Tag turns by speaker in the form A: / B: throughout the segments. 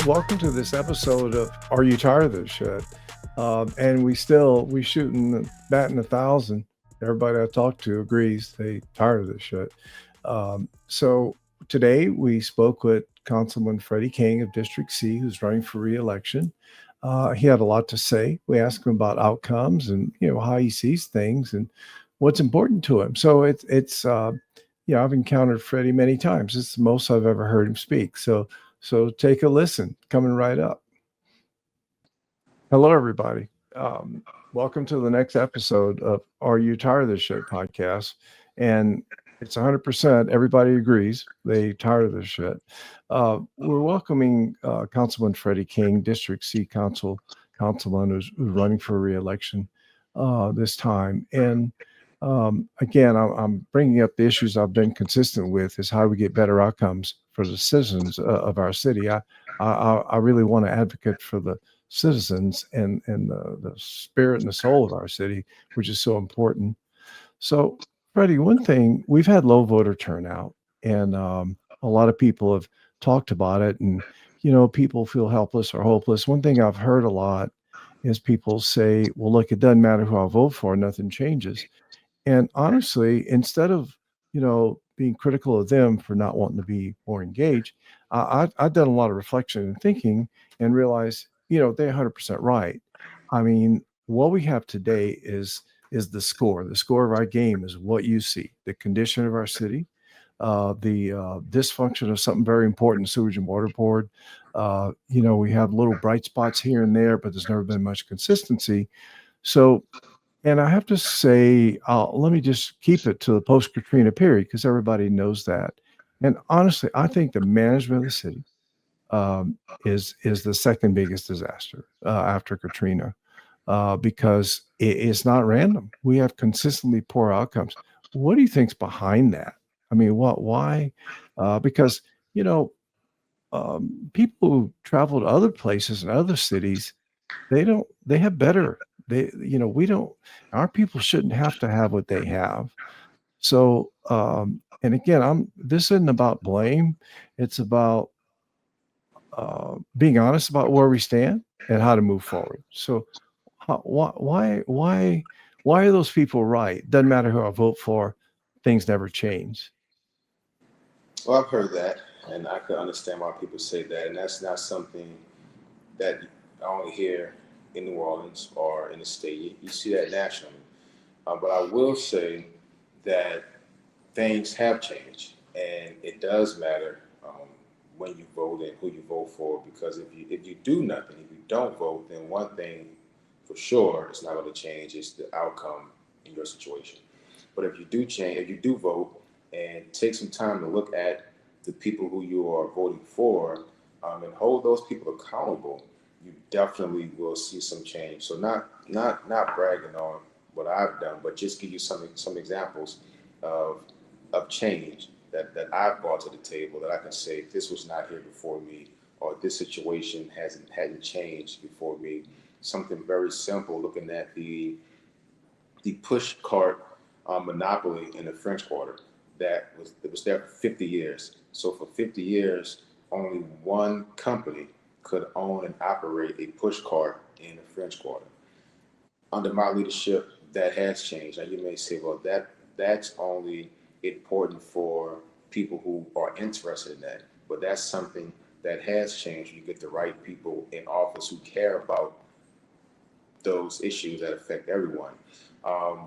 A: Welcome to this episode of Are You Tired of This Shit? And we shooting batting 1,000. Everybody I talk to agrees they tired of this shit. So today we spoke with Councilman Freddie King of District C, who's running for re-election. He had a lot to say. We asked him about outcomes and how he sees things and what's important to him. So I've encountered Freddie many times. It's the most I've ever heard him speak. So take a listen. Coming right up. Hello, everybody. Welcome to the next episode of Are You Tired of This Shit podcast. And it's 100%. Everybody agrees they tired of this shit. We're welcoming Councilman Freddie King, District C councilman who's running for re-election this time. And again, I'm bringing up the issues I've been consistent with is how we get better outcomes for the citizens of our city. I really want to advocate for the citizens and the spirit and the soul of our city, which is so important. So, Freddie, one thing we've had low voter turnout, and a lot of people have talked about it, and people feel helpless or hopeless. One thing I've heard a lot is people say, "Well, look, it doesn't matter who I vote for; nothing changes." And honestly, instead of, being critical of them for not wanting to be more engaged, I've done a lot of reflection and thinking and realized, they're 100% right. I mean, what we have today is the score. The score of our game is what you see, the condition of our city, the dysfunction of something very important, sewage and water board. We have little bright spots here and there, but there's never been much consistency. So and I have to say, let me just keep it to the post Katrina period because everybody knows that. And honestly, I think the management of the city is the second biggest disaster after Katrina because it's not random. We have consistently poor outcomes. What do you think's behind that? I mean, what? Why? Because you know, people who travel to other places and other cities they have better we don't our people shouldn't have to have what they have. So and again, I'm this isn't about blame. It's about being honest about where we stand and how to move forward. So why are those people right? Doesn't matter who I vote for, things never change.
B: Well, I've heard that, and I could understand why people say that, and that's not something that I only hear in New Orleans or in the state. You see that nationally. But I will say that things have changed, and it does matter when you vote and who you vote for. Because if you do nothing, if you don't vote, then one thing for sure is not going to change is the outcome in your situation. But if you do vote and take some time to look at the people who you are voting for and hold those people accountable, you definitely will see some change. So not bragging on what I've done, but just give you some examples of change that I've brought to the table that I can say this was not here before me, or this situation hadn't changed before me. Something very simple, looking at the push cart monopoly in the French Quarter that was there for 50 years. So for 50 years, only one company could own and operate a push cart in the French Quarter. Under my leadership, that has changed. Now you may say, well, that's only important for people who are interested in that, but that's something that has changed. You get the right people in office who care about those issues that affect everyone.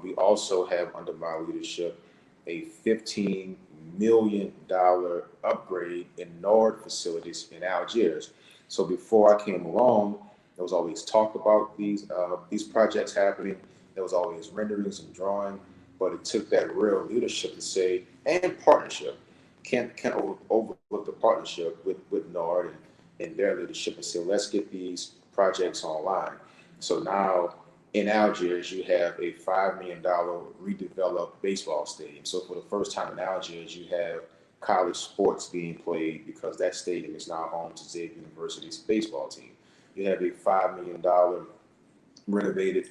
B: We also have under my leadership a $15 million upgrade in NORD facilities in Algiers. So before I came along, there was always talk about these projects happening. There was always renderings and drawing, but it took that real leadership to say, and partnership. Can't overlook the partnership with NORD and their leadership and say, let's get these projects online. So now in Algiers, you have a $5 million redeveloped baseball stadium. So for the first time in Algiers, you have college sports being played because that stadium is now home to Xavier University's baseball team. You have a $5 million renovated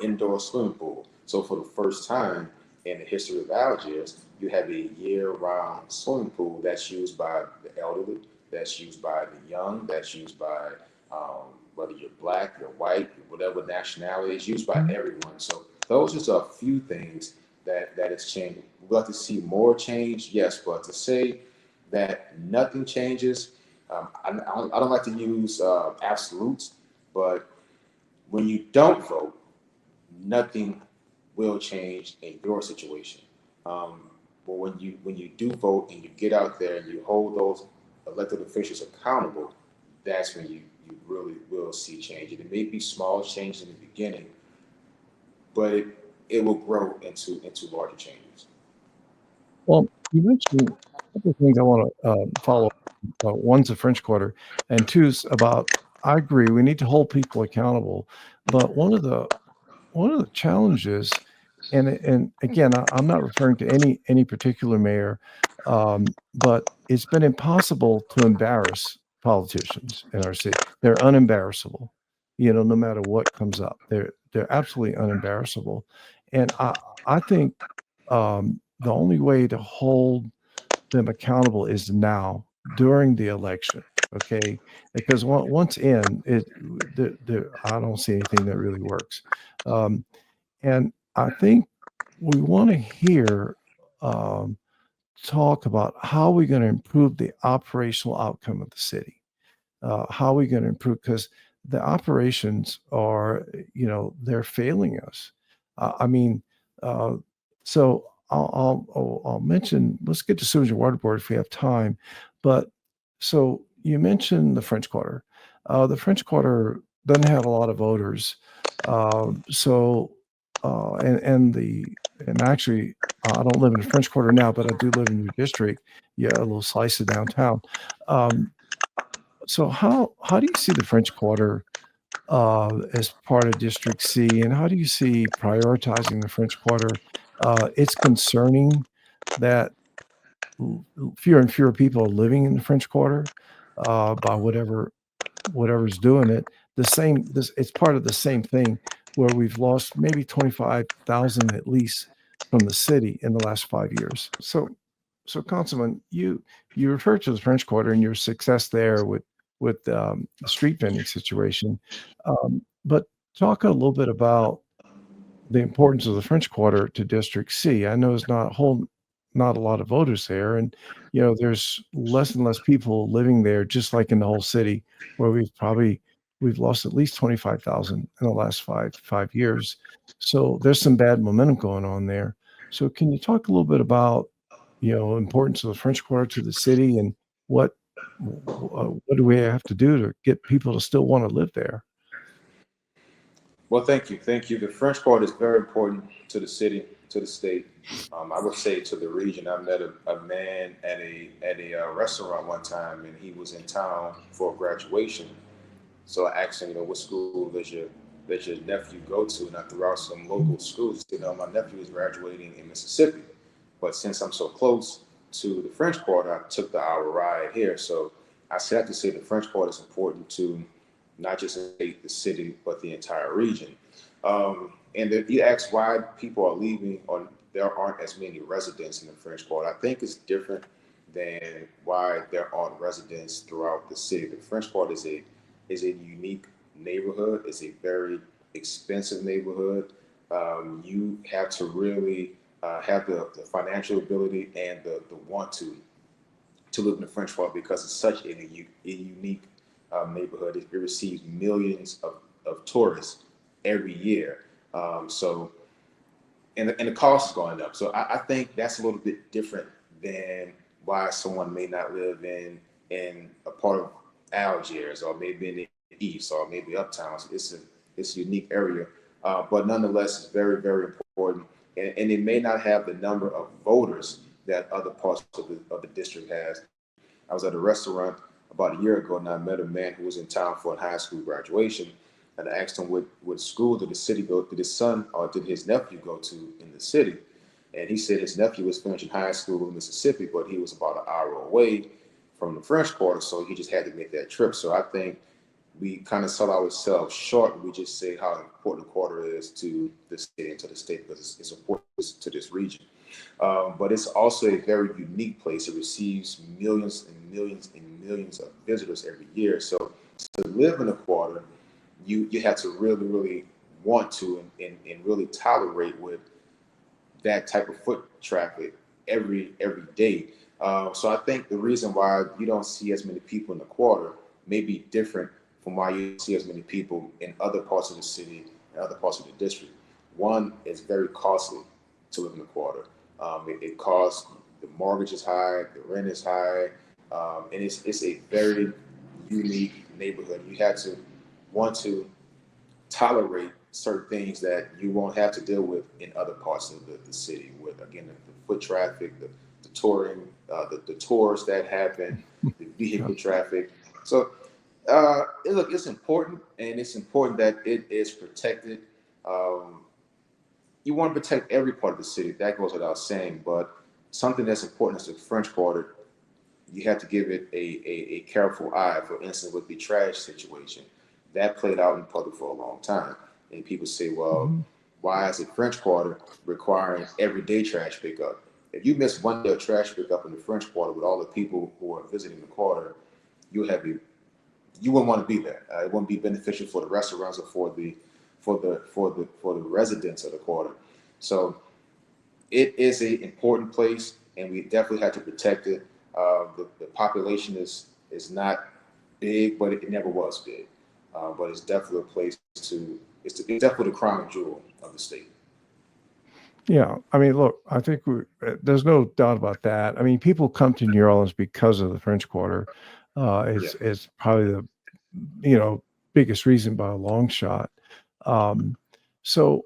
B: indoor swimming pool. So for the first time in the history of Algiers, you have a year-round swimming pool that's used by the elderly, that's used by the young, that's used by whether you're black, you're white, whatever nationality, is used by everyone. So those are just a few things that has changed. We'd love to see more change, yes, but to say that nothing changes, I don't like to use absolutes, but when you don't vote, nothing will change in your situation. Um, but when you do vote and you get out there and you hold those elected officials accountable, that's when you really will see change. And it may be small changes in the beginning, but it will grow into larger changes.
A: Well, you mentioned a couple of things I want to follow. One's the French Quarter, and two's about. I agree. We need to hold people accountable, but one of the challenges, and again, I'm not referring to any particular mayor, but it's been impossible to embarrass politicians in our city. They're unembarrassable, no matter what comes up. They're absolutely unembarrassable, and I think the only way to hold them accountable is now during the election. Okay, because once in it, I don't see anything that really works. Um, and I think we want to hear um, talk about how we're going to improve the operational outcome of the city. How are we going to improve? Because the operations are, they're failing us. I mean, uh, so I'll mention. Let's get to sewage and water board if we have time. But so you mentioned the French Quarter. The French Quarter doesn't have a lot of voters. So and actually, I don't live in the French Quarter now, but I do live in your district. Yeah, a little slice of downtown. Um, so how do you see the French Quarter as part of District C, and how do you see prioritizing the French Quarter? It's concerning that fewer and fewer people are living in the French Quarter by whatever's doing it. It's part of the same thing where we've lost maybe 25,000 at least from the city in the last 5 years. So Councilman, you referred to the French Quarter and your success there with the street vending situation, but talk a little bit about the importance of the French Quarter to District C. I know it's not a lot of voters there, and there's less and less people living there, just like in the whole city, where we've lost at least 25,000 in the last five years. So there's some bad momentum going on there. So can you talk a little bit about importance of the French Quarter to the city and what what do we have to do to get people to still want to live there?
B: Well, thank you. The French Quarter is very important to the city, to the state. I would say to the region. I met a man at a restaurant one time, and he was in town for graduation. So I asked him, what school does your nephew go to? And I threw out some local schools. He said, no, my nephew is graduating in Mississippi, but since I'm so close to the French Quarter, I took the hour ride here. So I said to say the French Quarter is important to not just the city, but the entire region. And then you asked why people are leaving, or there aren't as many residents in the French Quarter. I think it's different than why there aren't residents throughout the city. The French Quarter is a unique neighborhood. It's a very expensive neighborhood. You have to really have the financial ability and the want to live in the French Quarter because it's such a unique neighborhood. It receives millions of tourists every year. So and the cost is going up. So I think that's a little bit different than why someone may not live in a part of Algiers or maybe in the east or maybe uptown. So it's a unique area, but nonetheless, it's very very important. And it may not have the number of voters that other parts of the district has. I was at a restaurant about a year ago, and I met a man who was in town for a high school graduation. And I asked him what school did the city go, did his son or did his nephew go to in the city? And he said his nephew was finishing high school in Mississippi, but he was about an hour away from the French Quarter, so he just had to make that trip. So I think we kind of sell ourselves short. We just say how important the quarter is to the city and to the state because it's important to this region. But it's also a very unique place. It receives millions and millions and millions of visitors every year. So to live in a quarter, you have to really, really want to and really tolerate with that type of foot traffic every day. So I think the reason why you don't see as many people in the quarter may be different from why you see as many people in other parts of the city and other parts of the district. One is very costly to live in the quarter. It costs, the mortgage is high, the rent is high, and it's a very unique neighborhood. You have to want to tolerate certain things that you won't have to deal with in other parts of the city with, again, the foot traffic, the touring, the tours that happen, the vehicle traffic. So look, it's important, and it's important that it is protected. Um, you want to protect every part of the city, that goes without saying, but something that's important is the French Quarter. You have to give it a careful eye. For instance, with the trash situation, that played out in public for a long time. And people say, well,
A: Mhm.
B: why is the French Quarter requiring everyday trash pickup? If you miss one day of trash pickup in the French Quarter with all the people who are visiting the quarter, you wouldn't want to be there. It wouldn't be beneficial for the restaurants or for the residents of the quarter. So it is an important place, and we definitely have to protect it. The population is not big, but it never was big. But it's definitely a place to. It's definitely the crown jewel of the state.
A: Yeah, I mean, look, I think there's no doubt about that. I mean, people come to New Orleans because of the French Quarter.
B: Yeah.
A: It's probably the you know biggest reason by a long shot. Um, so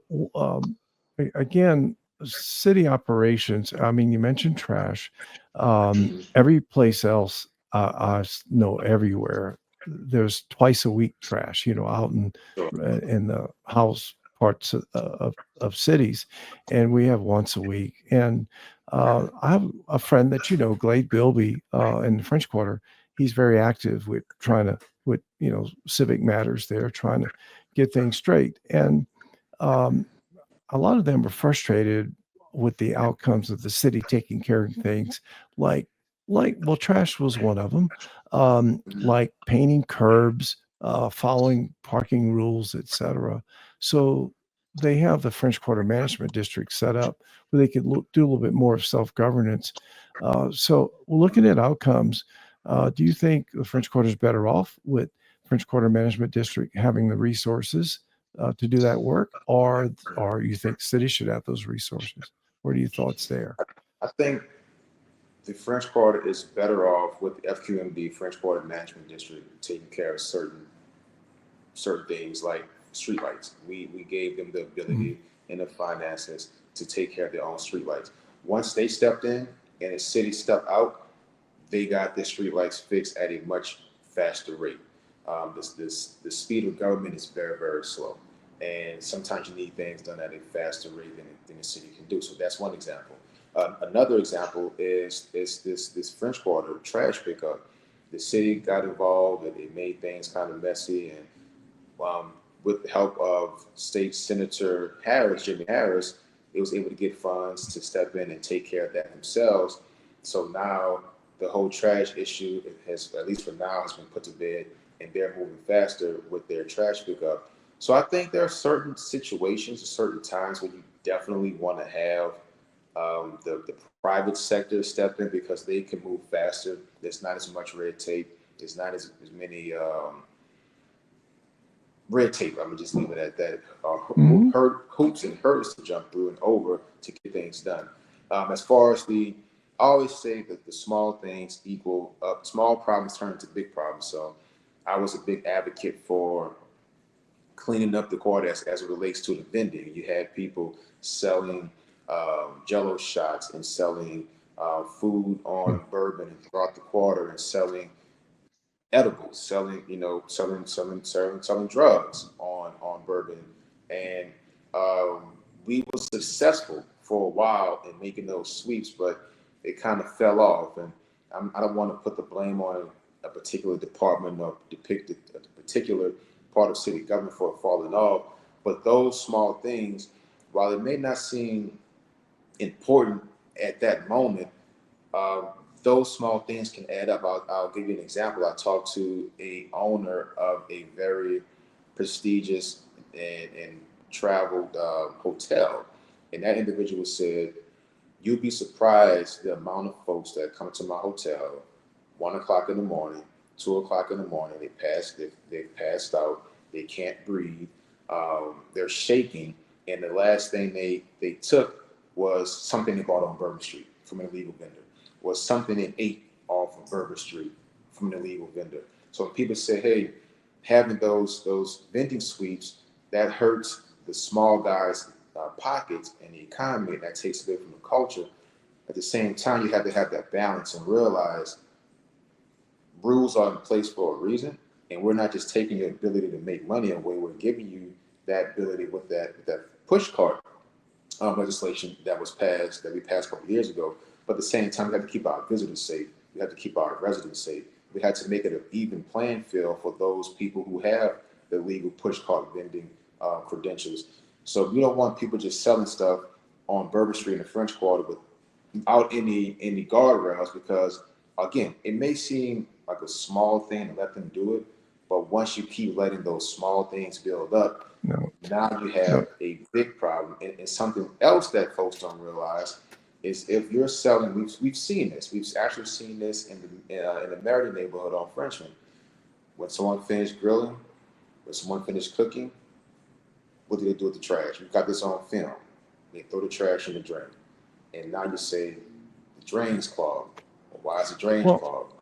A: again, city operations. I mean, you mentioned trash.
B: Mhm.
A: Every place else, know everywhere. There's twice a week trash. Out
B: Sure.
A: in the house parts of cities, and we have once a week. And I have a friend that Glade Bilby, in the French Quarter. He's very active with trying to with civic matters there, trying to get things straight. And um, a lot of them are frustrated with the outcomes of the city taking care of things like well, trash was one of them,
B: Mhm.
A: like painting curbs, following parking rules, etc. So they have the French Quarter Management District set up where they could do a little bit more of self-governance. So looking at outcomes, do you think the French Quarter is better off with French Quarter Management District having the resources to do that work, or you think cities should have those resources? What are your thoughts there?
B: I think the French Quarter is better off with the FQMD, French Quarter Management District, taking care of certain things like streetlights. We gave them the
A: Mhm.
B: ability and the finances to take care of their own streetlights. Once they stepped in and the city stepped out, they got their streetlights fixed at a much faster rate. The speed of government is very, very slow, and sometimes you need things done at a faster rate than the city can do. So that's one example. Another example is this French Quarter trash pickup. The city got involved, and it made things kind of messy, and with the help of State Senator Harris, Jimmy Harris, it was able to get funds to step in and take care of that themselves. So now the whole trash issue has, at least for now, has been put to bed, and they're moving faster with their trash pickup. So I think there are certain situations, certain times when you definitely want to have the private sector step in because they can move faster. There's not as much red tape. There's not as many red tape. I'm gonna just leave it at that.
A: Mhm.
B: Hoops and hurdles to jump through and over to get things done. As far as I always say that the small things equal up. Small problems turn into big problems. So I was a big advocate for cleaning up the quarter as it relates to the vending. You had people selling Jello shots and selling food on bourbon and throughout the quarter and selling edibles, selling drugs on bourbon, and we were successful for a while in making those sweeps, but it kind of fell off, and I don't want to put the blame on a particular department or depict a particular part of city government for falling off, but those small things, while it may not seem important at that moment, uh, those small things can add up. I'll give you an example. I talked to a owner of a very prestigious and traveled hotel, and that individual said, "You'd be surprised the amount of folks that come to my hotel, 1 o'clock in the morning, 2 o'clock in the morning. They've passed out. They can't breathe. They're shaking, and the last thing they took was something they bought on Bourbon Street from an illegal vendor. Was something they ate off of Bourbon Street from an illegal vendor." So when people say, "Hey, having those vending suites, that hurts the small guys' pockets and the economy, and that takes away from the culture." At the same time, you have to have that balance and realize rules are in place for a reason, and we're not just taking your ability to make money away. We're giving you that ability with that push cart legislation that we passed a couple of years ago. But at the same time, we have to keep our visitors safe. We have to keep our residents safe. We had to make it an even playing field for those people who have the legal push cart vending credentials. So we don't want people just selling stuff on Bourbon Street in the French Quarter without any guardrails, because again, it may seem like a small thing to let them do it, but once you keep letting those small things build up, now you have a big problem. And something else that folks don't realize is if you're selling, we've seen this. We've actually seen this in the Meriden neighborhood on Frenchman. When someone finished grilling, when someone finished cooking, what do they do with the trash? We've got this on film. They throw the trash in the drain. And now you say the drain's clogged. Well, why is the drain clogged?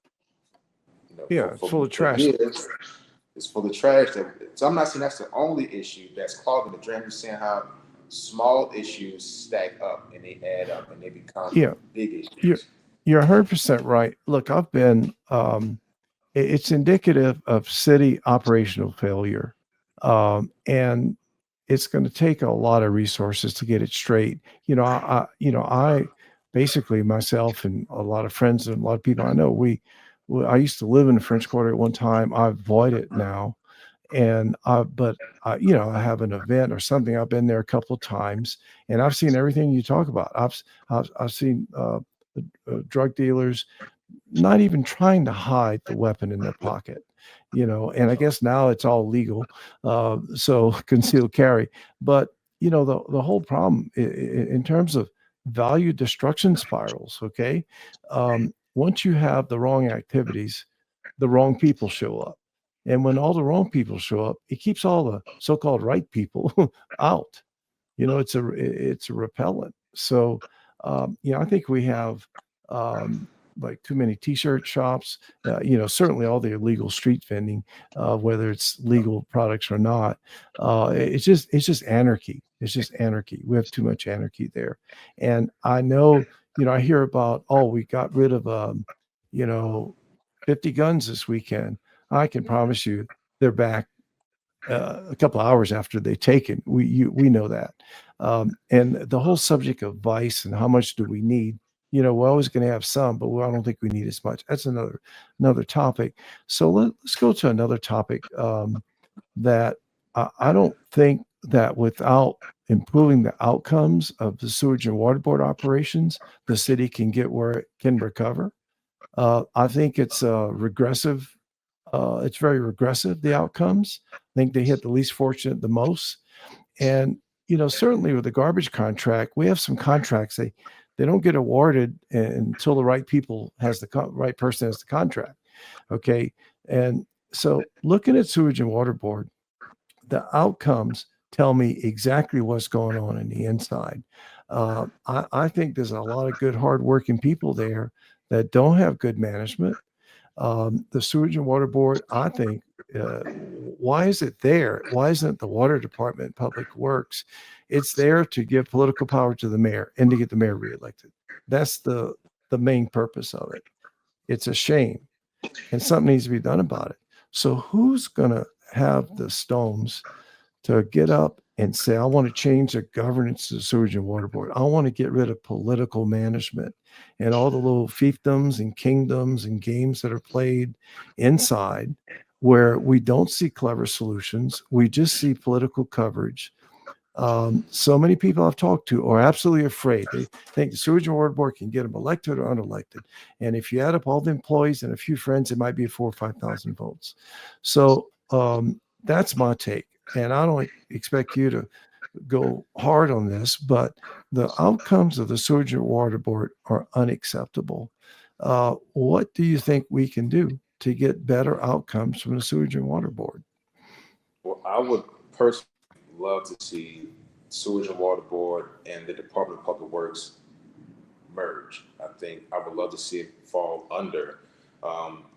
A: It's full of trash.
B: It's full of trash. So I'm not saying that's the only issue that's clogging the drain. I'm saying how small issues stack up and they add up and they become big issues.
A: You're 100% right. Look, I've been, it's indicative of city operational failure. And it's going to take a lot of resources to get it straight. I basically, myself and a lot of friends and a lot of people I know, I used to live in the French Quarter at one time. I avoid it now. And, I have an event or something. I've been there a couple of times and I've seen everything you talk about. I've seen drug dealers not even trying to hide the weapon in their pocket, and I guess now it's all legal. So concealed carry, but the whole problem in terms of value destruction spirals. Okay. Once you have the wrong activities, the wrong people show up. And when all the wrong people show up, it keeps all the so-called right people out. It's a repellent. So, I think we have like too many t-shirt shops, certainly all the illegal street vending, whether it's legal products or not. It's just anarchy. It's just anarchy. We have too much anarchy there. And I know, I hear about, we got rid of, 50 guns this weekend. I can promise you they're back a couple of hours after they taken. We know that. And the whole subject of vice and how much do we need, we're always going to have some, but I don't think we need as much. That's another topic. So let's go to another topic that I don't think that without improving the outcomes of the sewage and water board operations, the city can get where it can recover. I think it's regressive. It's very regressive, the outcomes. I think they hit the least fortunate the most. And, certainly with the garbage contract, we have some contracts, they don't get awarded until the right people right person has the contract. Okay. And so looking at sewage and water board, the outcomes tell me exactly what's going on in the inside. I think there's a lot of good, hardworking people there that don't have good management. The sewage and water board, I think, why is it there? Why isn't it the water department, public works? It's there to give political power to the mayor and to get the mayor reelected. That's the main purpose of it. It's a shame, and something needs to be done about it. So who's going to have the stones to get up and say, I want to change the governance of the sewage and water board. I want to get rid of political management and all the little fiefdoms and kingdoms and games that are played inside where we don't see clever solutions. We just see political coverage. So many people I've talked to are absolutely afraid. They think the sewage and water board can get them elected or unelected. And if you add up all the employees and a few friends, it might be 4 or 5,000 votes. So that's my take. And I don't expect you to go hard on this, but the outcomes of the sewage and water board are unacceptable. What do you think we can do to get better outcomes from the sewage and water board?
B: Well, I would personally love to see sewage and water board and the Department of Public Works merge. I think I would love to see it fall under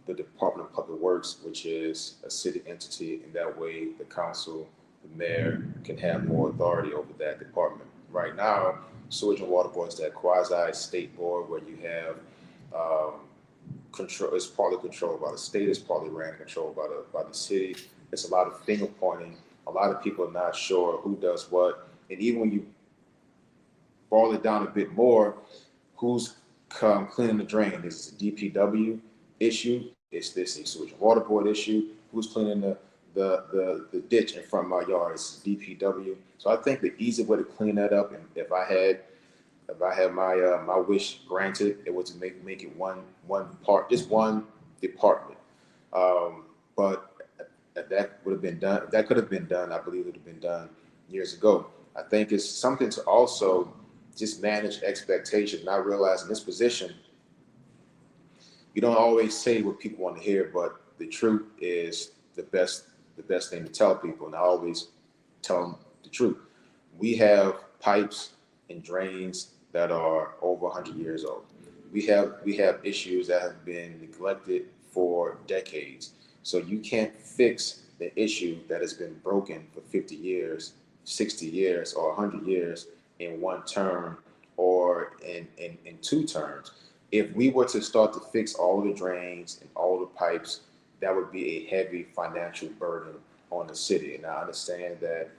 B: the Department of Public Works, which is a city entity, and that way the council, the mayor, can have more authority over that department. Right now, sewage and water board is that quasi state board where you have control. It's partly controlled by the state. It's partly ran and controlled by the city. It's a lot of finger pointing. A lot of people are not sure who does what, and even when you boil it down a bit more, who's cleaning the drain? Is it a DPW issue? Is this a sewage and water board issue? Who's cleaning the ditch in front of my yard? It's DPW. So I think the easy way to clean that up, and if I had my wish granted, it was to make it one part, just one department. But if that would have been done, if that could have been done, I believe it would have been done years ago. I think it's something to also just manage expectations. And I realize in this position, you don't always say what people want to hear, but the truth is the best thing to tell people. And I always tell them the truth. We have pipes and drains that are over 100 years old. We have issues that have been neglected for decades. So you can't fix the issue that has been broken for 50 years, 60 years, or 100 years in one term or in two terms. If we were to start to fix all the drains and all the pipes, that would be a heavy financial burden on the city. And I understand that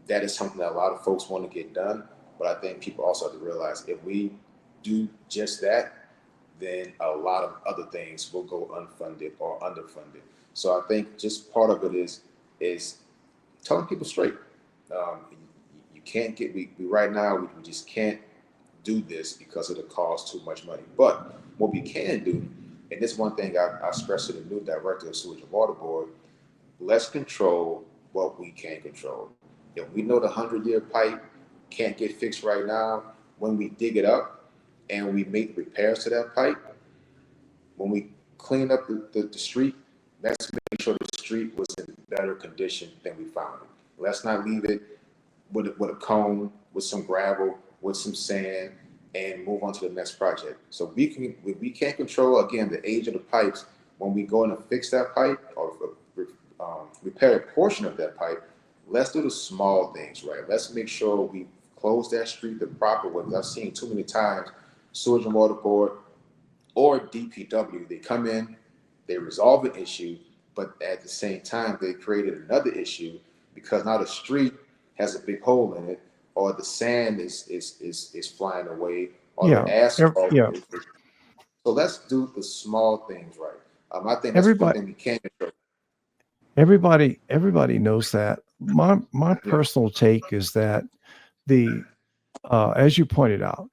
B: that is something that a lot of folks want to get done, but I think people also have to realize if we do just that, then a lot of other things will go unfunded or underfunded. So I think just part of it is telling people straight. You can't get we right now we just can't do this because it'll cost too much money. But what we can do, and this one thing I stressed to the new director of Sewage and Water Board, let's control what we can control. If we know the 100-year pipe can't get fixed right now, when we dig it up and we make repairs to that pipe, when we clean up the street, let's make sure the street was in better condition than we found it. Let's not leave it with a cone, with some gravel, with some sand, and move on to the next project. So we can't control, again, the age of the pipes. When we go in and fix that pipe or repair a portion of that pipe, let's do the small things right. Let's make sure we close that street the proper way. I've seen too many times Sewage and Water Board or DPW, they come in, they resolve an issue, but at the same time, they created another issue because now the street has a big hole in it, or the sand is flying away, or
A: Yeah,
B: the asphalt.
A: yeah.
B: So let's do the small things right. I think that's one
A: Everybody,
B: thing we can control.
A: everybody knows that. My
B: Yeah.
A: personal take is that the as you pointed out,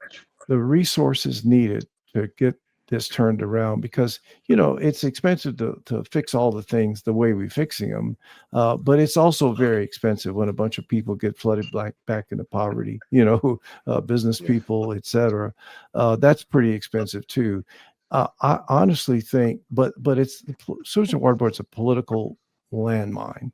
A: the resources needed to get this turned around, because it's expensive to fix all the things the way we're fixing them, but it's also very expensive when a bunch of people get flooded back into poverty, business
B: Yeah.
A: people, etc. That's pretty expensive too. I honestly think, but it's the sewage and water board's a political landmine,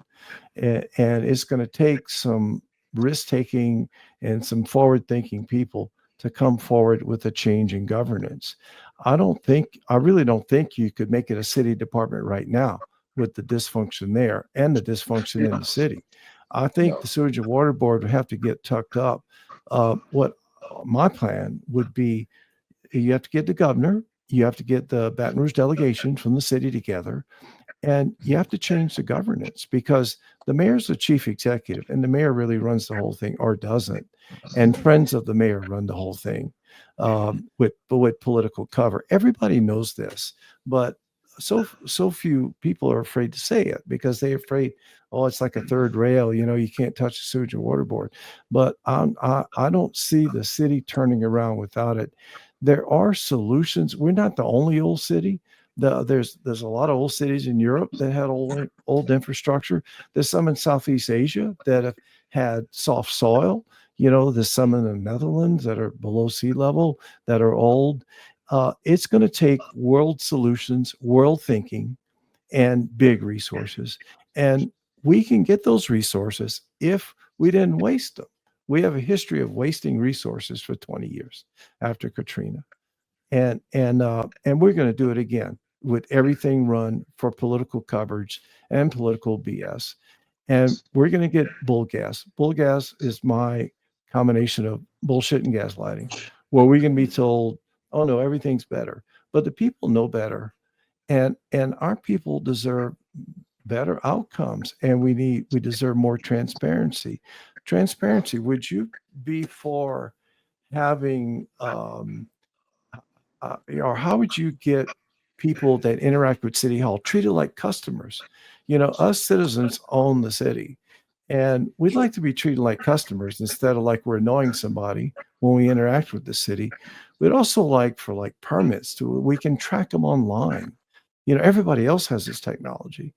A: and it's going to take some risk taking and some forward thinking people to come forward with a change in governance. I really don't think you could make it a city department right now with the dysfunction there and the dysfunction in the city. I think
B: No.
A: the sewage and water board would have to get tucked up. What my plan would be, you have to get the governor, you have to get the Baton Rouge delegation from the city together, and you have to change the governance, because the mayor's the chief executive and the mayor really runs the whole thing, or doesn't. And friends of the mayor run the whole thing, with political cover. Everybody knows this, but so few people are afraid to say it because they're afraid, oh, it's like a third rail, you can't touch the sewage and water board. But I don't see the city turning around without it. There are solutions. We're not the only old city. There's a lot of old cities in Europe that had old infrastructure. There's some in Southeast Asia that have had soft soil. There's some in the Netherlands that are below sea level that are old. It's going to take world solutions, world thinking, and big resources. And we can get those resources if we didn't waste them. We have a history of wasting resources for 20 years after Katrina. And we're going to do it again with everything run for political coverage and political BS. And we're going to get bull gas. Bull gas is my combination of bullshit and gaslighting, where we can be told, oh no, everything's better. But the people know better. And our people deserve better outcomes. And we deserve more transparency. Transparency. Would you be for having or how would you get people that interact with City Hall treated like customers? Us citizens own the city, and we'd like to be treated like customers instead of like we're annoying somebody when we interact with the city. We'd also like for like permits we can track them online. Everybody else has this technology,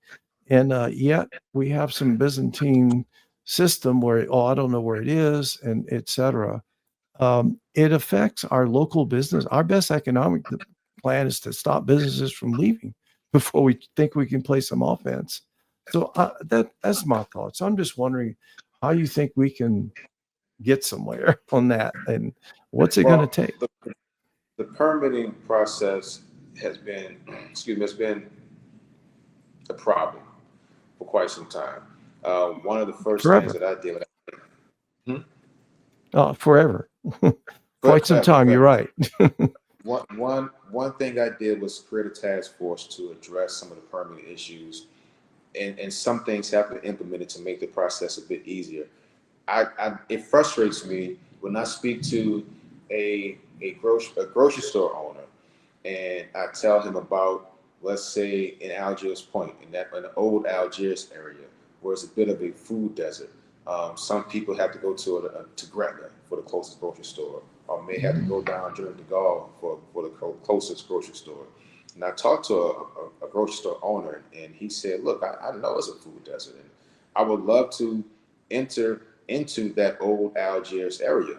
A: and yet we have some Byzantine system where, oh, I don't know where it is, and et cetera. It affects our local business. Our best economic plan is to stop businesses from leaving before we think we can play some offense. So that's my thoughts. I'm just wondering how you think we can get somewhere on that, and what's it going to
B: Well,
A: take?
B: the permitting process has been, has been a problem for quite some time. One of the first things
A: Forever,
B: that I did, hmm?
A: forever, quite some time. You're
B: Forever.
A: right.
B: One thing I did was create a task force to address some of the permitting issues, and some things have been implemented to make the process a bit easier. It frustrates me when I speak to a grocery store owner, and I tell him about, let's say, in Algiers Point, in the old Algiers area, where it's a bit of a food desert. Some people have to go to Gretna for the closest grocery store, or may have to go down during the Gulf for the closest grocery store. And I talked to a grocery store owner, and he said, "Look, I know it's a food desert, and I would love to enter into that old Algiers area."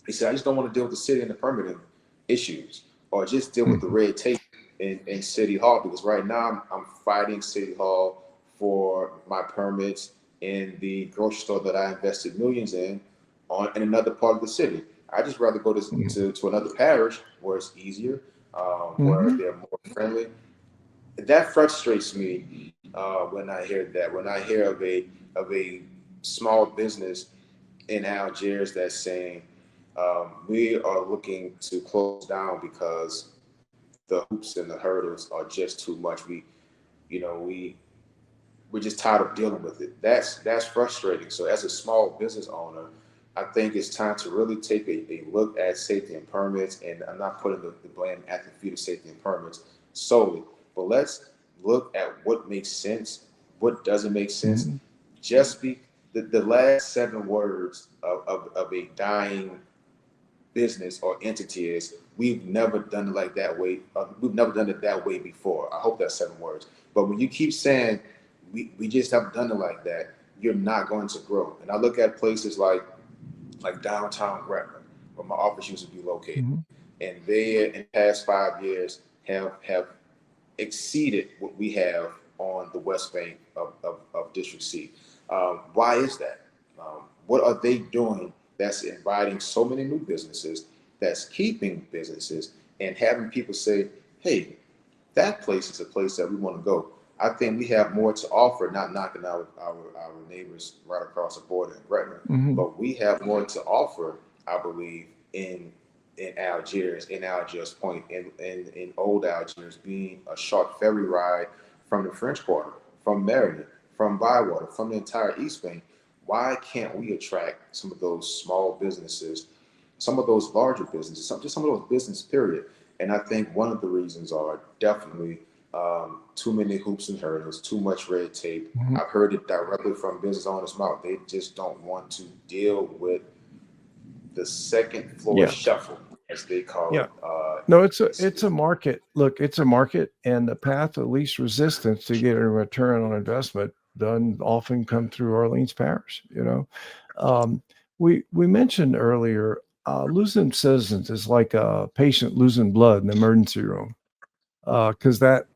B: He said, "I just don't want to deal with the city and the permitting issues, or just deal with the red tape in City Hall, because right now I'm fighting City Hall for my permits in the grocery store that I invested millions in another part of the city. I just rather go to another parish where it's easier, where
A: Mm-hmm.
B: they're more friendly." That frustrates me when I hear that. When I hear of a small business in Algiers that's saying, we are looking to close down because the hoops and the hurdles are just too much. We're just tired of dealing with it. That's frustrating. So as a small business owner, I think it's time to really take a look at safety and permits. And I'm not putting the blame at the feet of safety and permits solely, but let's look at what makes sense, what doesn't make sense.
A: Mm-hmm.
B: Just be the last 7 words of a dying business or entity is, we've never done it like that way. We've never done it that way before. I hope that's 7 words. But when you keep saying we just haven't done it like that, you're not going to grow. And I look at places like downtown Gretna, where my office used to be located,
A: Mm-hmm.
B: and they in the past 5 years have exceeded what we have on the west bank of District C. Why is that? What are they doing that's inviting so many new businesses, that's keeping businesses, and having people say, hey, that place is a place that we want to go? I think we have more to offer, not knocking our neighbors right across the border in Gretna,
A: Mm-hmm.
B: but we have more to offer, I believe, in Algiers Point, in old Algiers, being a short ferry ride from the French Quarter, from Meriden, from Bywater, from the entire East Bank. Why can't we attract some of those small businesses, some of those larger businesses, just some of those business period? And I think one of the reasons are definitely too many hoops and hurdles, too much red tape.
A: Mhm.
B: I've heard it directly from business owners' mouth. They just don't want to deal with the second floor
A: Yeah.
B: shuffle, as they call
A: Yeah.
B: it.
A: No, it's a market. Look, it's a market, and the path of least resistance to get a return on investment done often come through Orleans Parish. Um, we mentioned earlier losing citizens is like a patient losing blood in the emergency room, because there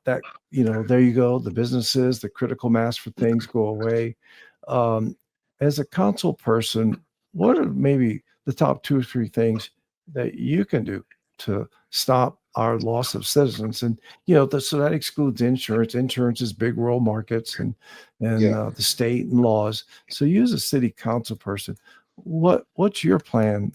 A: you go, the businesses, the critical mass for things go away. Um, as a council person, what are maybe the top two or three things that you can do to stop our loss of citizens? And so that excludes insurance. Insurance is big world markets, and
B: Yeah,
A: the state and laws. So you as a city council person, what's your plan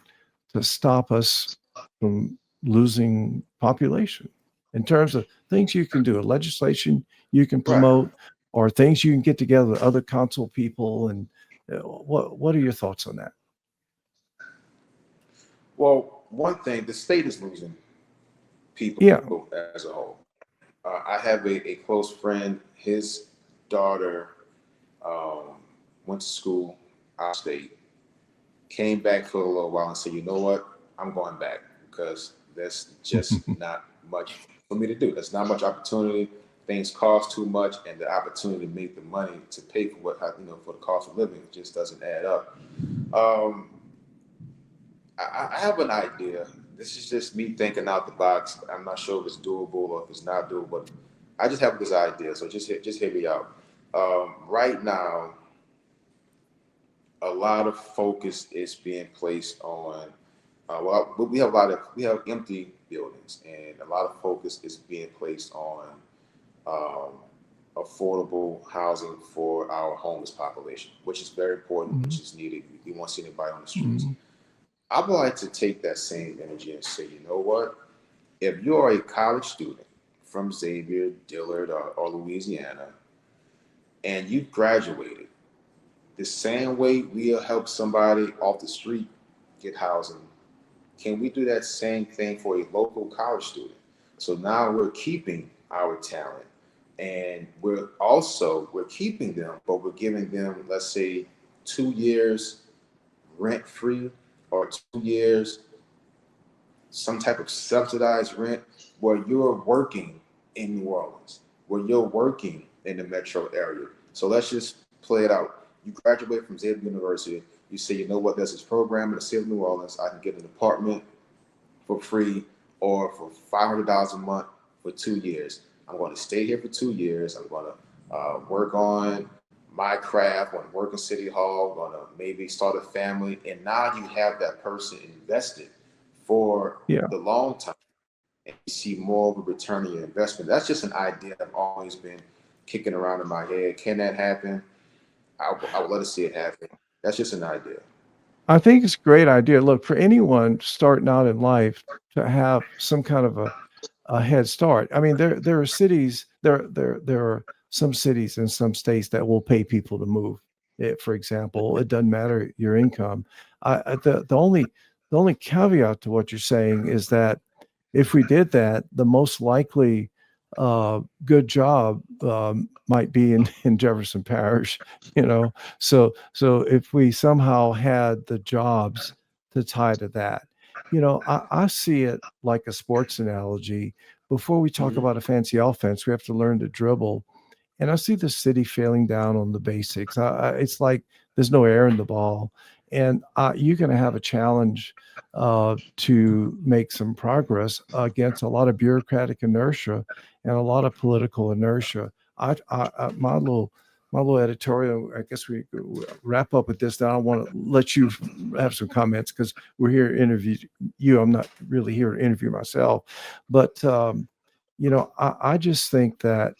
A: to stop us from losing population in terms of things you can do, legislation you can
B: right.
A: promote, or things you can get together with other council people? And what are your thoughts on that?
B: Well, one thing, the state is losing people
A: Yeah.
B: as a whole. I have a close friend. His daughter um, went to school out of state, came back for a little while, and said, "You know what? I'm going back because there's just not much for me to do. There's not much opportunity. Things cost too much, and the opportunity to make the money to pay for for the cost of living just doesn't add up." Um, I have an idea. This is just me thinking out the box. I'm not sure if it's doable or if it's not doable, but I just have this idea. So just hear me out. Right now, a lot of focus is being placed on. Well, we have empty buildings, and a lot of focus is being placed on um, affordable housing for our homeless population, which is very important,
A: Mhm.
B: which is needed. We won't see anybody on the streets.
A: Mhm.
B: I would like to take that same energy and say, you know what? If you're a college student from Xavier, Dillard, or Louisiana, and you've graduated, the same way we'll help somebody off the street get housing, can we do that same thing for a local college student? So now we're keeping our talent, and we're keeping them, but we're giving them, let's say, 2 years rent free, or 2 years some type of subsidized rent, where you're working in New Orleans, where you're working in the metro area. So let's just play it out. You graduate from Xavier University, you say, you know what, there's this program in the city of New Orleans. I can get an apartment for free or for $500 a month for 2 years. I'm going to stay here for 2 years. I'm going to work on my craft. I'm going to work in City Hall. I'm going to maybe start a family. And now you have that person invested for
A: Yeah.
B: the long time, and you see more of a return on your investment. That's just an idea I've always been kicking around in my head. Can that happen? I would love to see it happen. That's just an idea.
A: I think it's a great idea. Look, for anyone starting out in life to have some kind of a head start. I mean, there are cities, there are some cities in some states that will pay people to move. For example, it doesn't matter your income. The only caveat to what you're saying is that if we did that, the most likely good job might be in Jefferson Parish, you know. So if we somehow had the jobs to tie to that, I see it like a sports analogy. Before we talk
B: Mm-hmm.
A: about a fancy offense, we have to learn to dribble. And I see the city failing down on the basics. It's like there's no air in the ball, and you're going to have a challenge to make some progress against a lot of bureaucratic inertia and a lot of political inertia. My little editorial. I guess we wrap up with this. Now I want to let you have some comments because we're here to interview you. I'm not really here to interview myself, but I just think that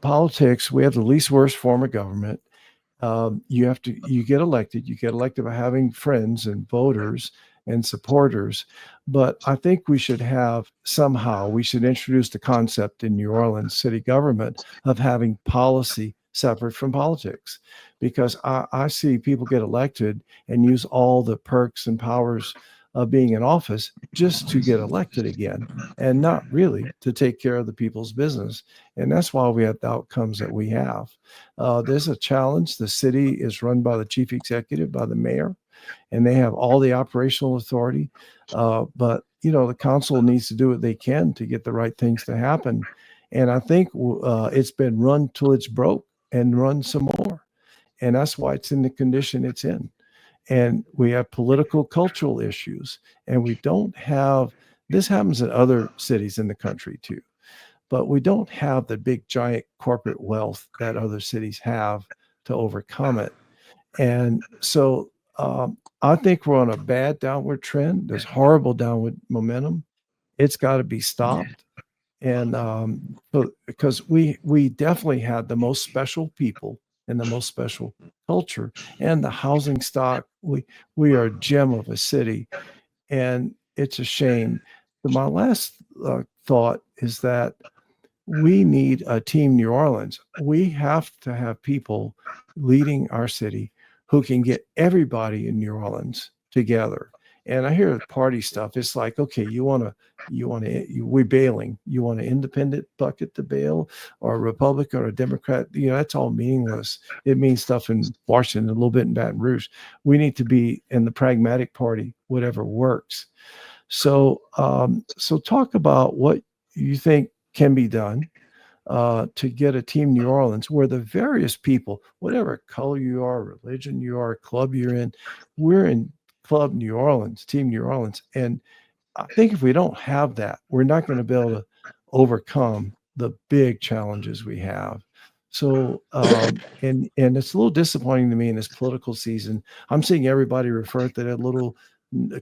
A: politics, we have the least worst form of government. You get elected by having friends and voters and supporters. But I think we should introduce the concept in New Orleans city government of having policy separate from politics, because I see people get elected and use all the perks and powers of being in office just to get elected again and not really to take care of the people's business. And that's why we have the outcomes that we have. There's a challenge. The city is run by the chief executive, by the mayor, and they have all the operational authority. But the council needs to do what they can to get the right things to happen. And I think it's been run till it's broke and run some more. And that's why it's in the condition it's in. And we have political, cultural issues. And we don't have, this happens in other cities in the country too, but we don't have the big, giant corporate wealth that other cities have to overcome it. And so I think we're on a bad downward trend. There's horrible downward momentum. It's got to be stopped. And so, because we definitely had the most special people and the most special culture and the housing stock. We are a gem of a city, and it's a shame. But my last thought is that we need a team New Orleans. We have to have people leading our city who can get everybody in New Orleans together. And I hear the party stuff. It's like, okay, we're bailing. You want an independent bucket to bail, or a Republican or a Democrat? That's all meaningless. It means stuff in Washington, a little bit in Baton Rouge. We need to be in the pragmatic party, whatever works. So, so talk about what you think can be done to get a team New Orleans where the various people, whatever color you are, religion you are, club you're in, we're in Club New Orleans, Team New Orleans. And I think if we don't have that, we're not going to be able to overcome the big challenges we have. So, and it's a little disappointing to me in this political season. I'm seeing everybody refer to their little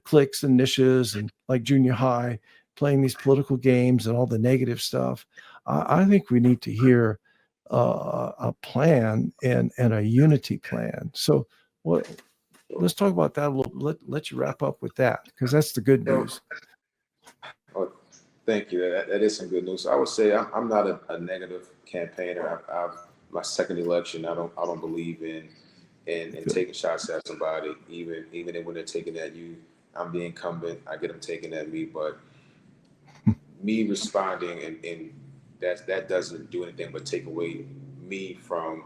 A: cliques and niches and like junior high playing these political games and all the negative stuff. I think we need to hear a plan and a unity plan. So, what? Let's talk about that a little. Let you wrap up with that because that's the good news.
B: Oh, thank you. That is some good news. So I would say I'm not a negative campaigner. I've my second election. I don't believe in taking shots at somebody, even when they're taking at you. I'm the incumbent. I get them taking at me, but me responding and that doesn't do anything but take away me from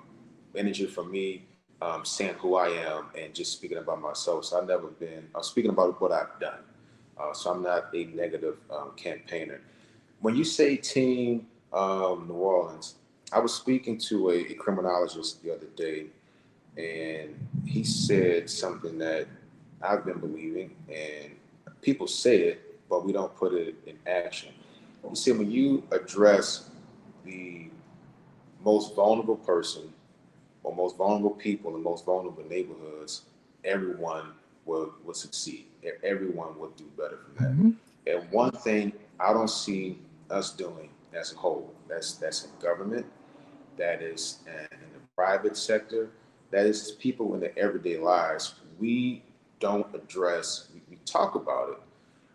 B: energy from me, saying who I am and just speaking about myself. So I've never been. I'm speaking about what I've done. So I'm not a negative campaigner. When you say Team New Orleans, I was speaking to a criminologist the other day, and he said something that I've been believing, and people say it, but we don't put it in action. You see, when you address the most vulnerable person or most vulnerable people in most vulnerable neighborhoods, everyone will succeed. Everyone will do better from that.
A: Mm-hmm.
B: And one thing I don't see us doing as a whole, that's in government, that is in the private sector, that is people in their everyday lives. We don't address, we talk about it,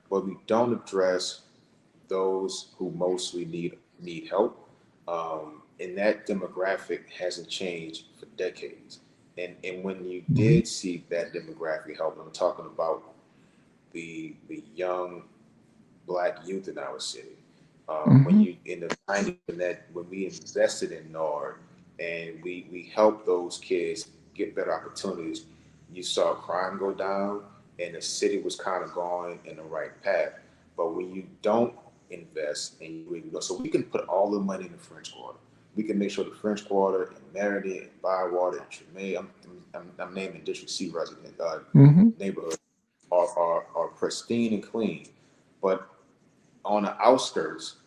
B: but we don't address those who mostly need help. And that demographic hasn't changed for decades. And when you did see that demographic help, I'm talking about the young black youth in our city. When
A: Mm-hmm.
B: you in the 90s, when we invested in NORD and we helped those kids get better opportunities, you saw crime go down and the city was kind of going in the right path. But when you don't invest and you ignore, so we can put all the money in the French Quarter. We can make sure the French Quarter and Meriden and Bywater and Treme, I'm naming District C resident
A: Mm-hmm.
B: neighborhoods are pristine and clean. But on the outskirts,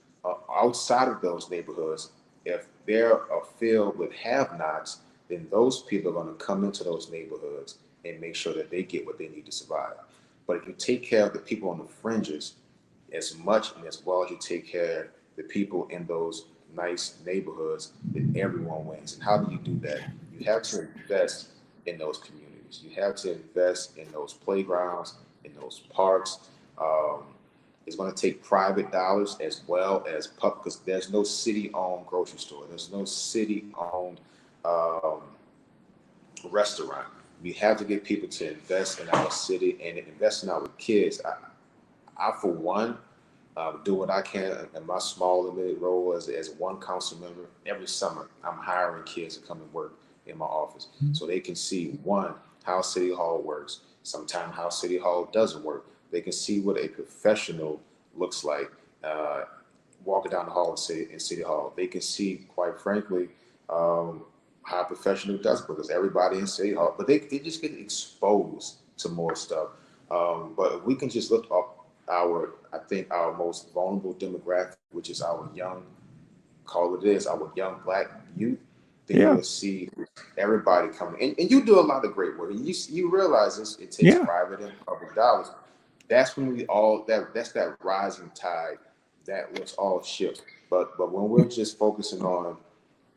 B: outside of those neighborhoods, if they're filled with have-nots, then those people are going to come into those neighborhoods and make sure that they get what they need to survive. But if you take care of the people on the fringes as much and as well as you take care of the people in those nice neighborhoods, then everyone wins. And how do you do that? You have to invest in those communities. You have to invest in those playgrounds, in those parks. Um, it's going to take private dollars as well as public, because there's no city-owned grocery store. There's no city-owned um, restaurant. We have to get people to invest in our city and invest in our kids. I for one, do what I can in my small limited role as one council member. Every summer, I'm hiring kids to come and work in my office so they can see, one, how City Hall works, sometimes how City Hall doesn't work. They can see what a professional looks like walking down the hall in City Hall. They can see, quite frankly, how a professional does because everybody in City Hall, but they just get exposed to more stuff. But if we can just look up I think our most vulnerable demographic, which is our young, call it is, our young Black youth, then
A: Yeah.
B: you'll see everybody coming. And you do a lot of great work. You realize this, it takes
A: Yeah.
B: private and public dollars. That's when that's that rising tide that lets all shift. But when we're just focusing on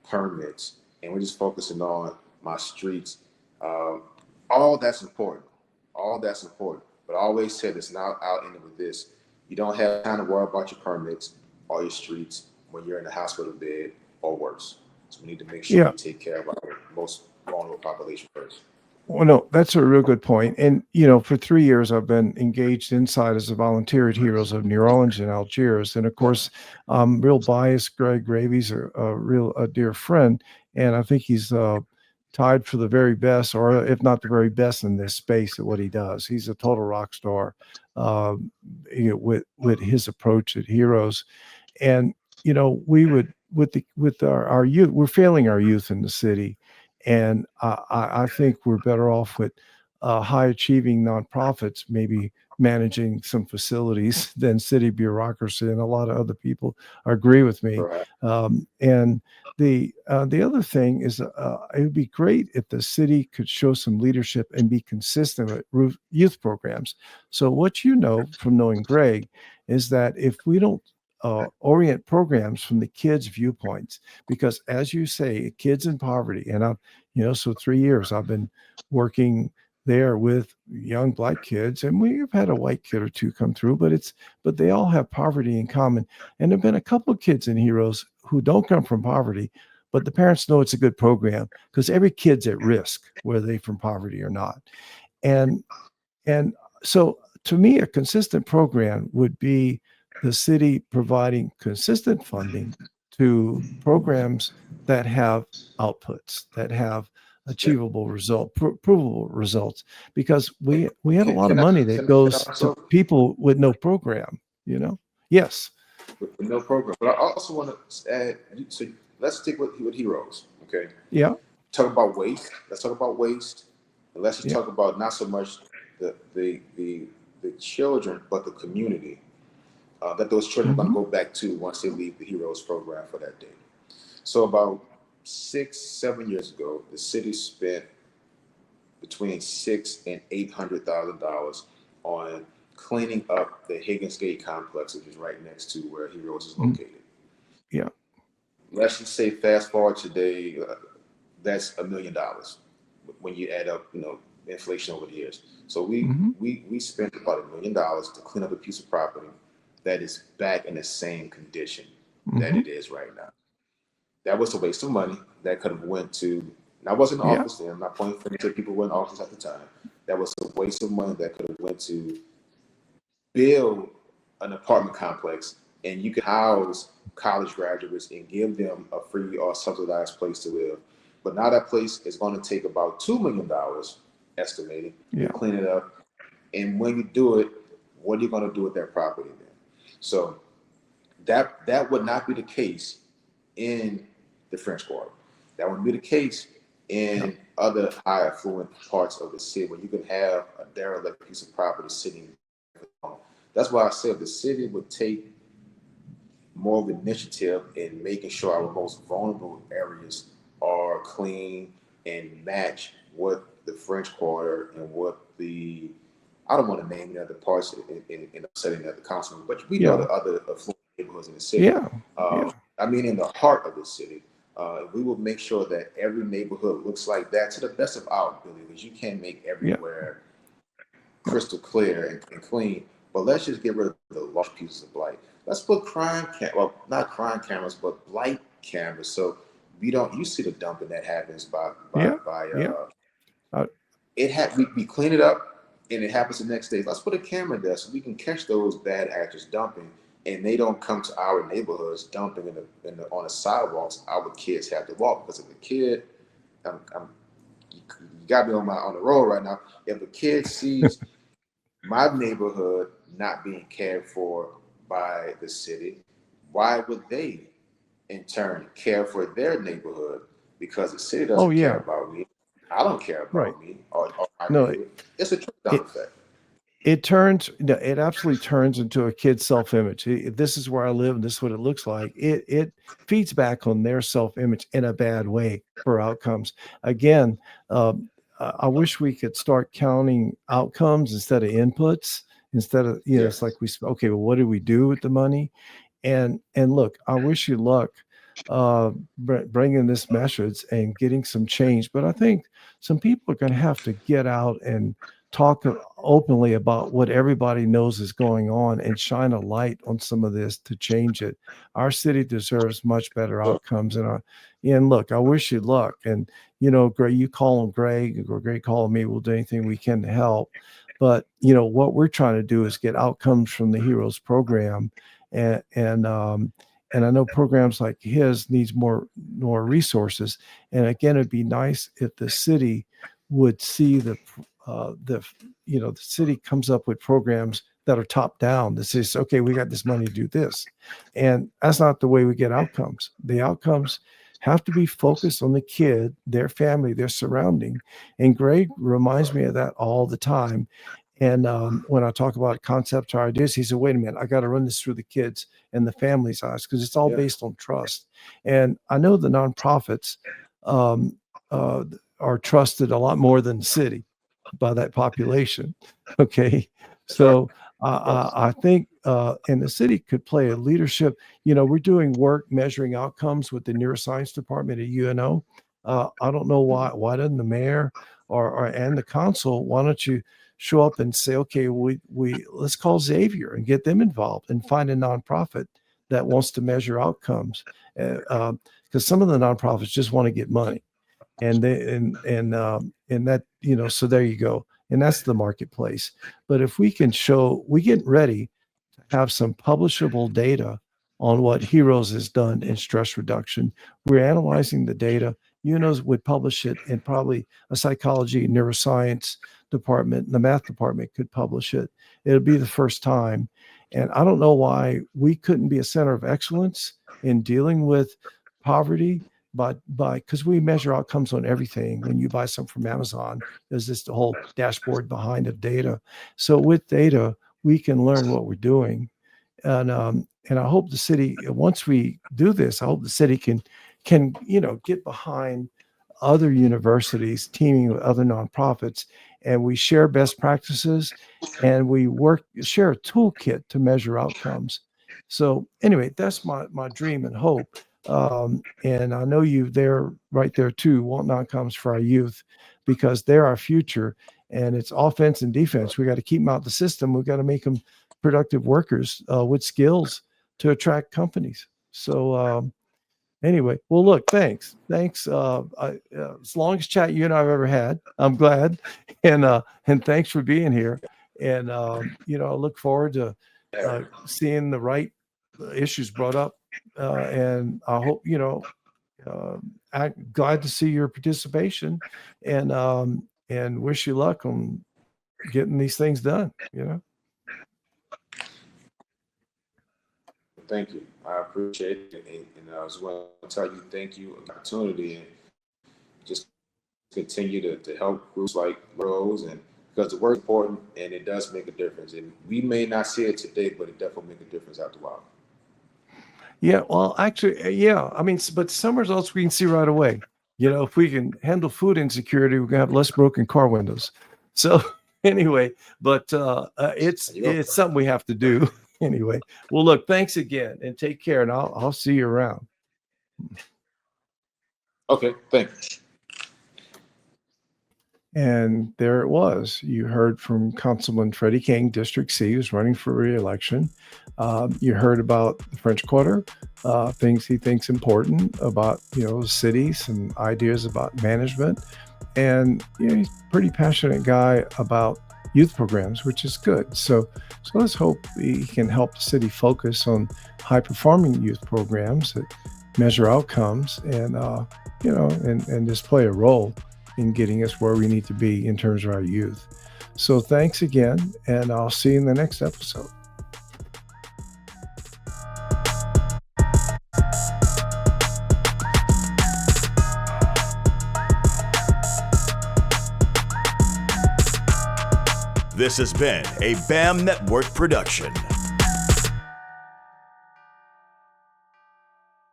B: permits and we're just focusing on my streets, um, all that's important. All that's important. But I always say this, and I'll end it with this. You don't have time to worry about your permits or your streets when you're in a hospital bed or worse. So we need to make sure
A: Yeah.
B: we take care of our most vulnerable population first.
A: Well, no, that's a real good point. And, you know, for 3 years, I've been engaged inside as a volunteer at Heroes of New Orleans and Algiers. And of course, real biased. Greg Gravy's a dear friend. And I think he's tied for the very best, or if not the very best in this space at what he does. He's a total rock star with his approach at Heroes. And you know, we would with our youth, we're failing our youth in the city, and I think we're better off with high achieving nonprofits maybe managing some facilities than city bureaucracy, and a lot of other people agree with me.
B: Right.
A: And the other thing is, it would be great if the city could show some leadership and be consistent with youth programs. So what you know from knowing Greg is that if we don't orient programs from the kids' viewpoints, because as you say, kids in poverty, and so 3 years I've been working there with young Black kids, and we've had a white kid or two come through, but they all have poverty in common. And there've been a couple of kids in Heroes who don't come from poverty, but the parents know it's a good program because every kid's at risk, whether they from poverty or not. And and so to me, a consistent program would be the city providing consistent funding to programs that have outputs, that have
B: Yeah.
A: provable results, because we have a lot of
B: Can I
A: money that
B: can I
A: goes to
B: also
A: people with no program, you know? Yes.
B: with no program? But I also want to add. So let's stick with heroes. Okay.
A: Yeah.
B: Talk about waste. Let's talk about waste. And let's just
A: Yeah.
B: talk about not so much the children, but the community that those children are going to
A: Hmm.
B: go back to once they leave the Heroes program for that day. So about 6, 7 years ago, the city spent between $600,000 and $800,000 on cleaning up the Higgins Gate complex, which is right next to where Heroes is located.
A: Yeah.
B: Let's just say, fast forward today, that's $1 million when you add up, inflation over the years. So we
A: Hmm.
B: we spent about $1 million to clean up a piece of property that is back in the same condition that
A: Hmm.
B: it is right now. That was a waste of money that could have went to. And I wasn't in
A: Yeah.
B: office then. I'm not pointing fingers at people who were in office at the time. That was a waste of money that could have went to build an apartment complex, and you could house college graduates and give them a free or subsidized place to live. But now that place is going to take about $2 million estimated to
A: Yeah.
B: clean it up. And when you do it, what are you going to do with that property then? So that would not be the case in the French Quarter. That would be the case
A: Yeah.
B: in other high affluent parts of the city where you can have a derelict piece of property sitting. That's why I said the city would take more of initiative in making sure our most vulnerable areas are clean and match what the French Quarter and what the I don't want to name the other parts in upsetting the other councilman, but we know
A: Yeah.
B: the other affluent neighborhoods in the city.
A: Yeah. Yeah.
B: I mean, in the heart of the city, we will make sure that every neighborhood looks like that to the best of our ability, because you can't make
A: Yeah.
B: everywhere
A: No.
B: crystal clear and clean. But let's just get rid of the large pieces of blight. Let's put well, not crime cameras, but blight cameras. So we don't. You see the dumping that happens by
A: Yeah. Yeah. Uh,
B: we clean it up and it happens the next day. Let's put a camera there so we can catch those bad actors dumping, and they don't come to our neighborhoods dumping on the sidewalks. Our kids have to walk because if a kid, you got me on the road right now. If a kid sees my neighborhood not being cared for by the city, why would they in turn care for their neighborhood? Because the city
A: Oh
B: doesn't care
A: yeah,
B: about me. I don't care
A: right.
B: about me or my
A: No,
B: neighborhood. It's a trickle down
A: it
B: effect.
A: it turns no, it absolutely turns into a kid's self-image. This is where I live and this is what it looks like. It feeds back on their self-image in a bad way for outcomes. Again, I wish we could start counting outcomes instead of inputs. Instead of, it's like
B: Yes.
A: okay, well, what do we do with the money? And look, I wish you luck bringing this message and getting some change. But I think some people are going to have to get out and talk openly about what everybody knows is going on and shine a light on some of this to change it. Our city deserves much better outcomes. And look, I wish you luck. And Greg, you call him Greg, or Greg calling me. We'll do anything we can to help. But what we're trying to do is get outcomes from the Heroes program, and I know programs like his needs more resources. And again, it'd be nice if the city would see the city comes up with programs that are top down that says, okay, we got this money to do this. And that's not the way we get outcomes. The outcomes have to be focused on the kid, their family, their surrounding. And Greg reminds me of that all the time. And when I talk about concepts or ideas, he said, wait a minute, I got to run this through the kids and the family's eyes because it's all
B: Yeah.
A: based on trust. And I know the nonprofits um, are trusted a lot more than the city by that population. Okay.
B: That's right.
A: So I think, and the city could play a leadership. We're doing work measuring outcomes with the neuroscience department at UNO. I don't know why doesn't the mayor and the council, why don't you show up and say, okay, we let's call Xavier and get them involved and find a nonprofit that wants to measure outcomes. Because some of the nonprofits just want to get money, and that, so there you go, and that's the marketplace. But if we can show, we get ready to have some publishable data on what Heroes has done in stress reduction. We're analyzing the data. UNOS would publish it, and probably a psychology neuroscience department, the math department could publish it. It'll be the first time. And I don't know why we couldn't be a center of excellence in dealing with poverty, but because we measure outcomes on everything. When you buy something from Amazon, there's this the whole dashboard behind of data. So with data, we can learn what we're doing. And I hope the city, once we do this, I hope the city can get behind other universities teaming with other nonprofits, and we share best practices, and we share a toolkit to measure outcomes. So anyway, that's my dream and hope. And I know they're right there too, want outcomes for our youth, because they're our future, and it's offense and defense. We got to keep them out the system. We got to make them productive workers with skills to attract companies. So anyway, well, look, thanks. It's the longest chat you and I've ever had. I'm glad, and thanks for being here. And I look forward to seeing the right issues brought up, and I hope I'm glad to see your participation, and wish you luck on getting these things done.
B: Thank you. I appreciate it. And I just want to tell you thank you for the opportunity, and just continue to help groups like Rose, and because the work is important and it does make a difference. And we may not see it today, but it definitely make a difference after a while.
A: Yeah, well, actually, yeah. I mean, but some results we can see right away. If we can handle food insecurity, we're gonna have less broken car windows. So anyway, but it's something we have to do anyway. Well, look, thanks again, and take care, and I'll see you around.
B: Okay, thank you.
A: And there it was. You heard from Councilman Freddie King, District C, who's running for re-election. You heard about the French Quarter, things he thinks important about cities and ideas about management. And he's a pretty passionate guy about youth programs, which is good. So let's hope he can help the city focus on high performing youth programs that measure outcomes and and just play a role in getting us where we need to be in terms of our youth. So thanks again, and I'll see you in the next episode.
C: This has been a BAM Network production.